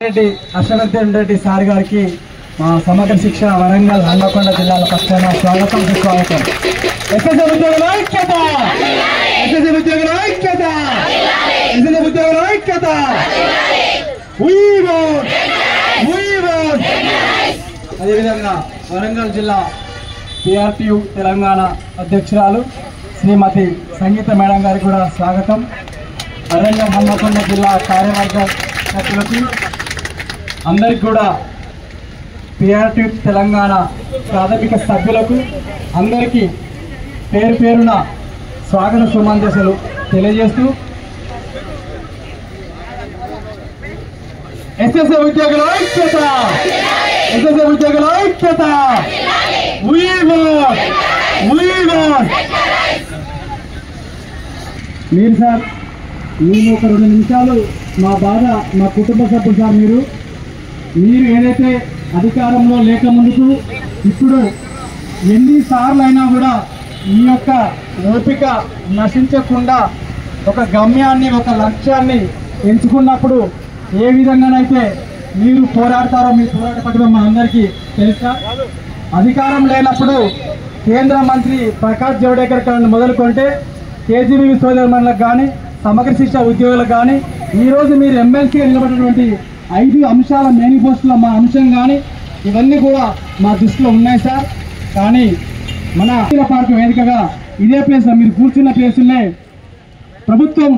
Reddy Harshavardhan Reddy sir గారికి మా సమగ్ర శిక్ష వరంగల్ హన్మకొండ జిల్లాల పక్షాన స్వాగతం సుస్వాగతం. ఎస్ఎస్ఎఫ్ ఉద్యోగుల ఐక్యత, ఎస్ఎస్ఎఫ్ ఉద్యోగుల ఐక్యత, ఎస్ఎస్ఎఫ్ ఉద్యోగుల ఐక్యత. అదేవిధంగా వరంగల్ జిల్లా PRTU తెలంగాణ అధ్యక్షురాలు శ్రీమతి సంగీత మేడం గారికి కూడా స్వాగతం. వరంగల్ హన్మకొండ జిల్లా కార్యవర్గ సభ్యులకి అందరికి కూడా PRTU తెలంగాణ ప్రాథమిక సభ్యులకు అందరికీ పేరు పేరున స్వాగత శుభాకాంక్షలు తెలియజేస్తూ ఎస్ఎస్ఎఫ్ ఉద్యోగుల ఐక్యత, ఎస్ఎస్ఎఫ్ ఉద్యోగుల ఐక్యత. మీరు సార్ మేము ఒక 2 నిమిషాలు మా బాధ మా కుటుంబ సభ్యులు సార్ మీరు ఏదైతే అధికారంలో లేక ముందుకు ఇప్పుడు ఎన్నిసార్లు అయినా కూడా మీ యొక్క ఓపిక నశించకుండా ఒక గమ్యాన్ని ఒక లక్ష్యాన్ని ఎంచుకున్నప్పుడు ఏ విధంగానైతే మీరు పోరాడతారో మీ పోరాట పట్ల మా అందరికీ తెలుసా. అధికారం లేనప్పుడు కేంద్ర మంత్రి ప్రకాష్ జవడేకర్ గారిని మొదలుకుంటే KGBV సోదరులకు కానీ సమగ్ర శిక్ష ఉద్యోగులకు కానీ ఈరోజు మీరు ఎమ్మెల్సీగా నిలబడినటువంటి 5 అంశాల మేనిఫెస్టోలో మా అంశం కానీ ఇవన్నీ కూడా మా దృష్టిలో ఉన్నాయి సార్. కానీ మన పార్టీ వేదికగా ఇదే ప్లేస్లో మీరు కూర్చున్న ప్లేసులే ప్రభుత్వం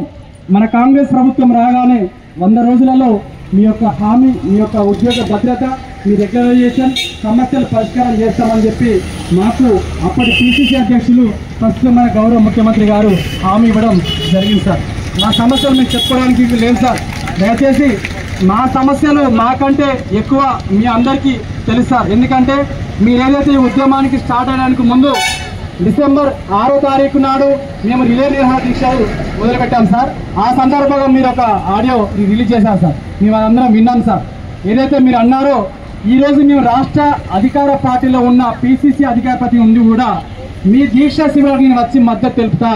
మన కాంగ్రెస్ ప్రభుత్వం రాగానే 100 రోజులలో మీ యొక్క హామీ, మీ యొక్క ఉద్యోగ భద్రత, మీ రెగ్యులరైజేషన్ సమస్యలు పరిష్కారం చేస్తామని చెప్పి మాకు అప్పటి PCC అధ్యక్షులు ప్రస్తుతం మన గౌరవ ముఖ్యమంత్రి గారు హామీ ఇవ్వడం జరిగింది సార్. మా సమస్యలు మీకు చెప్పుకోవడానికి లేదు సార్. దయచేసి మా సమస్యలు మాకంటే ఎక్కువ మీ అందరికీ తెలుసు సార్. ఎందుకంటే మీరు ఏదైతే ఈ ఉద్యమానికి స్టార్ట్ అయ్యడానికి ముందు డిసెంబర్ 6వ తారీఖు నాడు మేము రిలే నిరాహార దీక్షలు మొదలుపెట్టాం సార్. ఆ సందర్భంగా మీరు ఒక ఆడియో రిలీజ్ చేశారు సార్. మేము అందరం విన్నాం సార్. ఏదైతే మీరు అన్నారో ఈరోజు మేము రాష్ట్ర అధికార పార్టీలో ఉన్న PCC అధికారపతి ఉండి కూడా మీ దీక్షా శిబిరానికి నేను వచ్చి మద్దతు తెలుపుతా,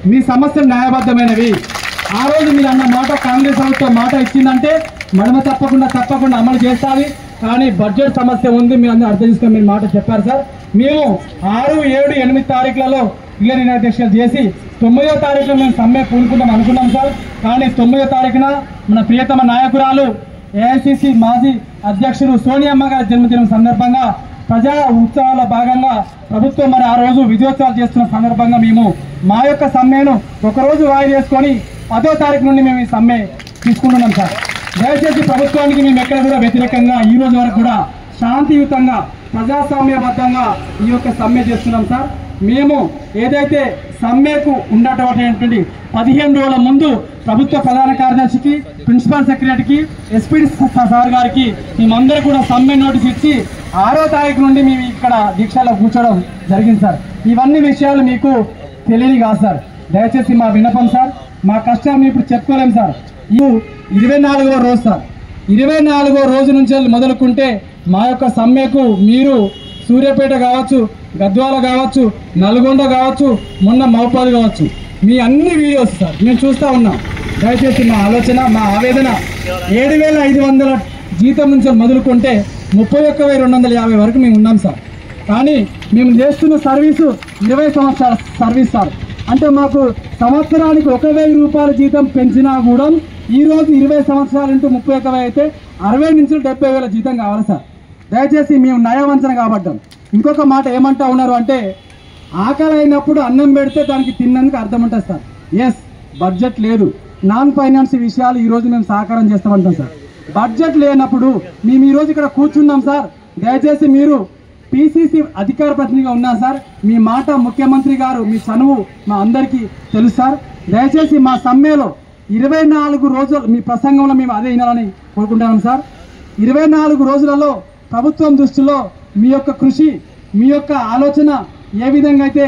మీ సమస్యలు న్యాయబద్ధమైనవి. ఆ రోజు మీరు అన్న మాట కాంగ్రెస్ ప్రభుత్వం మాట ఇచ్చిందంటే మనము తప్పకుండా అమలు చేస్తాది. కానీ బడ్జెట్ సమస్య ఉంది, మీరు అందరూ అర్థం చేసుకొని మీరు మాట చెప్పారు సార్. మేము 6, 7, 8 తారీఖులలో రిలే నిరాహార దీక్షలు చేసి 9వ తారీఖున మేము సమ్మె పూనుకుందాం అనుకున్నాం సార్. కానీ 9వ తారీఖున మన ప్రియతమ నాయకురాలు AICC మాజీ అధ్యక్షుడు సోనియమ్మ గారి జన్మదినం సందర్భంగా ప్రజా ఉత్సవాల భాగంగా ప్రభుత్వం మరి ఆ రోజు విజయోత్సవాలు చేస్తున్న సందర్భంగా మేము మా యొక్క సమ్మెను ఒకరోజు వాయిదా చేసుకొని 10వ తారీఖు నుండి మేము ఈ సమ్మె తీసుకుంటున్నాం సార్. దయచేసి ప్రభుత్వానికి మేము ఎక్కడ కూడా వ్యతిరేకంగా ఈ రోజు వరకు కూడా శాంతియుతంగా ప్రజాస్వామ్యబద్ధంగా ఈ యొక్క సమ్మె చేస్తున్నాం సార్. మేము ఏదైతే సమ్మెకు ఉండేటటువంటి 15 రోజుల ముందు ప్రభుత్వ ప్రధాన కార్యదర్శికి, ప్రిన్సిపల్ సెక్రటరీకి, SPD సార్ గారికి మేమందరూ కూడా సమ్మె నోటీస్ ఇచ్చి 6వ తారీఖు నుండి మేము ఇక్కడ దీక్షలో కూర్చోవడం జరిగింది సార్. ఇవన్నీ విషయాలు మీకు తెలియని కాదు సార్. దయచేసి మా విన్నపం సార్, మా కష్టాలు మేము ఇప్పుడు చెప్పుకోలేము సార్. ఈ 24వ రోజు సార్, 24వ రోజు నుంచి మొదలుకుంటే మా యొక్క సమ్మెకు మీరు సూర్యాపేట కావచ్చు, గద్వాల కావచ్చు, నల్గొండ కావచ్చు, మొన్న మహబాద్ కావచ్చు, మీ అన్ని వీడియోస్ సార్ మేము చూస్తూ ఉన్నాం. దయచేసి మా ఆలోచన, మా ఆవేదన 7,500 జీతం నుంచి మొదలుకుంటే 31,250 వరకు మేము ఉన్నాం సార్. కానీ మేము చేస్తున్న సర్వీసు 20 సంవత్సరాల సర్వీస్ సార్. అంటే మాకు సంవత్సరానికి 1,000 రూపాయల జీతం పెంచినా కూడా ఈరోజు 20 సంవత్సరాలు ఇంటూ 31,000 అయితే 60 నుంచి 70,000 జీతం కావాలి సార్. దయచేసి మేము నయవంచన కాబడ్డాం. ఇంకొక మాట ఏమంటా ఉన్నారు అంటే ఆకలి అయినప్పుడు అన్నం పెడితే దానికి తిన్నందుకు అర్థం ఉంటుంది సార్. ఎస్, బడ్జెట్ లేదు, నాన్ ఫైనాన్స్ విషయాలు ఈరోజు మేము సహకారం చేస్తామంటాం సార్. బడ్జెట్ లేనప్పుడు మేము ఈరోజు ఇక్కడ కూర్చున్నాం సార్. దయచేసి మీరు PCC అధికార ప్రతినిధిగా ఉన్నారు సార్. మీ మాట ముఖ్యమంత్రి గారు, మీ చనువు మా అందరికీ తెలుసు సార్. దయచేసి మా సమ్మెలో 24 రోజులు మీ ప్రసంగంలో మేము అదే వినాలని కోరుకుంటున్నాం సార్. 24 రోజులలో ప్రభుత్వం దృష్టిలో మీ యొక్క కృషి, మీ యొక్క ఆలోచన ఏ విధంగా అయితే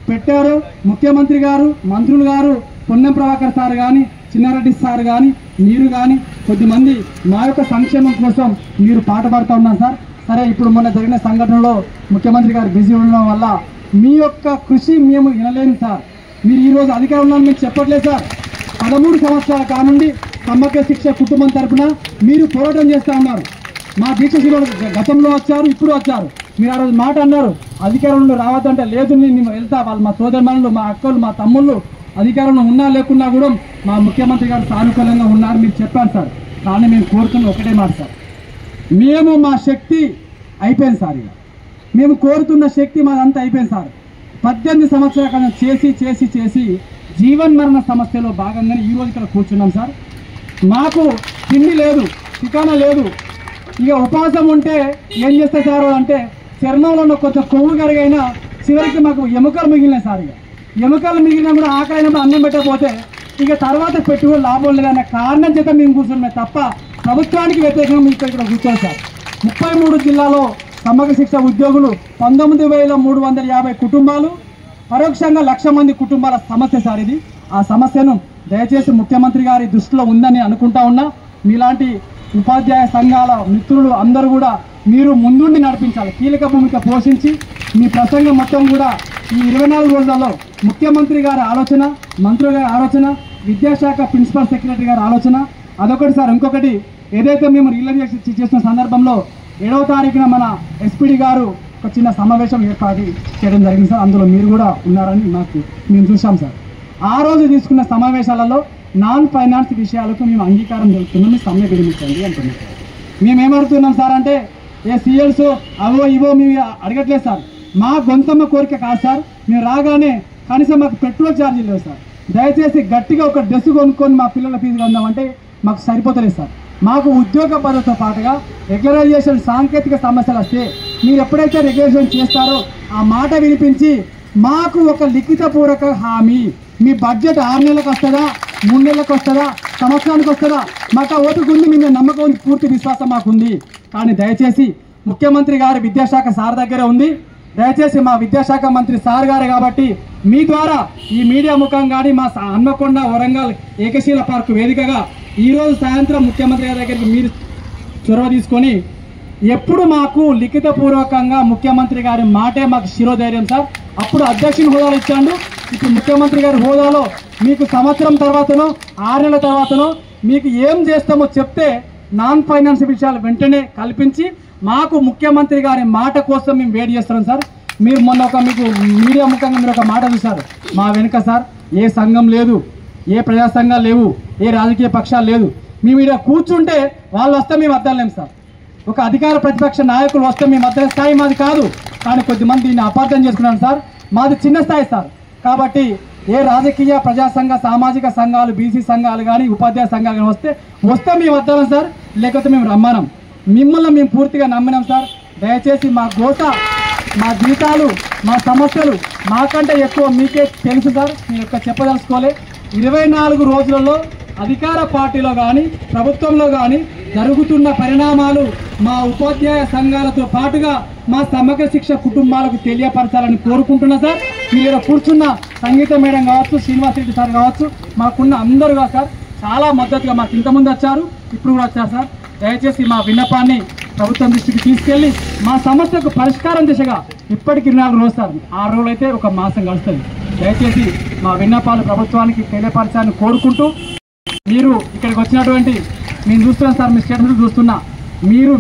పెట్టారో ముఖ్యమంత్రి గారు, మంత్రులు గారు, పొన్నం ప్రభాకర్ సార్ కానీ, చిన్నారెడ్డి సార్ కానీ, మీరు కానీ కొద్దిమంది మా యొక్క సంక్షేమం కోసం మీరు పాటుపడుతూ ఉన్నారు సార్. సరే, ఇప్పుడు మొన్న జరిగిన సంఘటనలో ముఖ్యమంత్రి గారు బిజీ ఉండడం వల్ల మీ యొక్క కృషి మేము వినలేము సార్. మీరు ఈరోజు అధికారంలో మేము చెప్పట్లేదు సార్. 13 సంవత్సరాల కానుండి సమగ్ర శిక్ష కుటుంబం తరఫున మీరు పోరాటం చేస్తూ ఉన్నారు. మా దీక్షశిలో గతంలో వచ్చారు, ఇప్పుడు వచ్చారు. మీరు ఆ రోజు మాట అన్నారు, అధికారంలో రావద్దంటే లేదు నేను వెళ్తా. వాళ్ళు మా సోదరుమణులు, మా అక్కలు, మా తమ్ముళ్ళు అధికారంలో ఉన్నా లేకున్నా కూడా మా ముఖ్యమంత్రి గారు సానుకూలంగా ఉన్నారు మీరు చెప్పారు సార్. కానీ మేము కోరుతున్న ఒకటే మాట సార్, మేము మా శక్తి అయిపోయింది సార్. ఇక మేము కోరుతున్న శక్తి మాదంతా అయిపోయింది సార్. 18 సంవత్సరాల కన్నా చేసి చేసి చేసి జీవన్ మరణ సమస్యలో భాగంగానే ఈరోజు ఇక్కడ కూర్చున్నాం సార్. మాకు తిండి లేదు, ఠికానా లేదు. ఇక ఉపవాసం ఉంటే ఏం చేస్తే సార్ అంటే చర్మంలో ఉన్న కొంచెం కొవ్వు కరిగైనా చివరికి మాకు ఎముకలు మిగిలినాయి సార్. ఇక ఎముకలు మిగిలినా కూడా ఆకలినప్పుడు అన్నం పెట్టకపోతే ఇక తర్వాత పెట్టుకుని లాభం లేదన్న కారణం చేత మేము కూర్చున్నామే తప్ప ప్రభుత్వానికి వ్యతిరేకంగా మీకు ఇక్కడ కూర్చోండి సార్. 33 జిల్లాలో సమగ్ర శిక్ష ఉద్యోగులు 19,350 కుటుంబాలు, పరోక్షంగా 1,00,000 మంది కుటుంబాల సమస్య సార్ ఇది. ఆ సమస్యను దయచేసి ముఖ్యమంత్రి గారి దృష్టిలో ఉందని అనుకుంటా ఉన్నా. మీలాంటి ఉపాధ్యాయ సంఘాల మిత్రులు అందరూ కూడా మీరు ముందుండి నడిపించాలి, కీలక భూమిక పోషించి మీ ప్రసంగం మొత్తం కూడా ఈ 24 రోజులలో ముఖ్యమంత్రి గారి ఆలోచన, మంత్రుల గారి ఆలోచన, విద్యాశాఖ ప్రిన్సిపల్ సెక్రటరీ గారి ఆలోచన అదొకటి సార్. ఇంకొకటి ఏదైతే మేము రిలీజ్ చేసిన సందర్భంలో 7వ తారీఖున మన ఎస్పీడీ గారు ఒక చిన్న సమావేశం ఏర్పాటు చేయడం జరిగింది సార్. అందులో మీరు కూడా ఉన్నారని మేము చూసాం సార్. ఆ రోజు తీసుకున్న సమావేశాలలో నాన్ ఫైనాన్స్ విషయాలకు మేము అంగీకారం తెలుపుతున్నాం, మీ సమ్మె విరమించండి అంటున్నాం. మేమేమడుతున్నాం సార్ అంటే ఏ సీఎల్స్ అవో ఇవో మేము అడగట్లేదు సార్. మా గొంతమ్మ కోరిక కాదు సార్. మేము రాగానే కనీసం మాకు పెట్రోల్ ఛార్జీలు లేవు సార్. దయచేసి గట్టిగా ఒక డ్రెస్ కొనుక్కొని మా పిల్లల ఫీజు కొందామంటే మాకు సరిపోతలేదు సార్. మాకు ఉద్యోగ పద్ధతితో పాటుగా రెగ్యులరైజేషన్ సాంకేతిక సమస్యలు వస్తే మీరు ఎప్పుడైతే రెగ్యులేషన్ చేస్తారో ఆ మాట వినిపించి మాకు ఒక లిఖితపూర్వక హామీ, మీ బడ్జెట్ 6 నెలలకు వస్తుందా, 3 నెలలకు వస్తుందా, సంవత్సరానికి వస్తుందా, మాకు ఆ ఓపిక ఉంది, మీ నమ్మకం ఉంది, పూర్తి విశ్వాసం మాకుంది. కానీ దయచేసి ముఖ్యమంత్రి గారి విద్యాశాఖ సార్ దగ్గర ఉంది. దయచేసి మా విద్యాశాఖ మంత్రి సార్ గారే కాబట్టి మీ ద్వారా ఈ మీడియా ముఖం కానీ మా హన్మకొండ వరంగల్ ఏకశీల పార్కు వేదికగా ఈరోజు సాయంత్రం ముఖ్యమంత్రి గారి దగ్గరికి మీరు చొరవ తీసుకొని ఎప్పుడు మాకు లిఖితపూర్వకంగా ముఖ్యమంత్రి గారి మాటే మాకు శిరోధైర్యం సార్. అప్పుడు అధ్యక్షుని హోదాలో ఇచ్చాడు, ఇప్పుడు ముఖ్యమంత్రి గారి హోదాలో మీకు సంవత్సరం తర్వాతనో 6 నెలల తర్వాతనో మీకు ఏం చేస్తామో చెప్తే నాన్ ఫైనాన్స్ విషయాలు వెంటనే కల్పించి మాకు ముఖ్యమంత్రి గారి మాట కోసం మేము వెయిట్ చేస్తున్నాం సార్. మీరు మొన్న మీకు మీడియా ముఖంగా మీరు ఒక మాట చూశారు, మా వెనుక సార్ ఏ సంఘం లేదు, ఏ ప్రజా సంఘాలు లేవు, ఏ రాజకీయ పక్షాలు లేదు. మేము ఇక్కడ కూర్చుంటే వాళ్ళు వస్తే మేము వద్దలేము సార్. ఒక అధికార ప్రతిపక్ష నాయకులు వస్తే మేము వద్ద స్థాయి మాది కాదు. కానీ కొద్దిమంది దీన్ని అపార్థం చేసుకున్నాను సార్. మాది చిన్న స్థాయి సార్. కాబట్టి ఏ రాజకీయ ప్రజా సంఘ సామాజిక సంఘాలు, బీసీ సంఘాలు కానీ ఉపాధ్యాయ సంఘాలు కానీ వస్తే మేము వద్దాం సార్, లేకపోతే మేము రమ్మనం. మిమ్మల్ని మేము పూర్తిగా నమ్మినాం సార్. దయచేసి మా గోస, మా జీతాలు, మా సమస్యలు మాకంటే ఎక్కువ మీకే తెలుసు సార్. మీరు యొక్క చెప్పదలుచుకోలే. 24 రోజులలో అధికార పార్టీలో కానీ ప్రభుత్వంలో కానీ జరుగుతున్న పరిణామాలు మా ఉపాధ్యాయ సంఘాలతో పాటుగా మా సమగ్ర శిక్ష కుటుంబాలకు తెలియపరచాలని కోరుకుంటున్నా సార్. మీరు కూర్చున్న సంగీత మేడం కావచ్చు, శ్రీనివాస్ రెడ్డి సార్ కావచ్చు, మాకున్న అందరుగా సార్ చాలా మద్దతుగా మాకు ఇంతకుముందు వచ్చారు, ఇప్పుడు కూడా వచ్చారు సార్. దయచేసి మా విన్నపాన్ని ప్రభుత్వం దృష్టికి తీసుకెళ్లి మా సమస్యకు పరిష్కారం దిశగా ఇప్పటికి 24 రోజులు సార్, 6 రోజులు అయితే 1 మాసం గడుస్తుంది. దయచేసి మా విన్నపాలు ప్రభుత్వానికి తెలియపరచాలని కోరుకుంటూ మీరు ఇక్కడికి వచ్చినటువంటి నేను చూస్తున్నాను సార్, మీ స్టేట్మెంట్ చూస్తున్నా, మీరు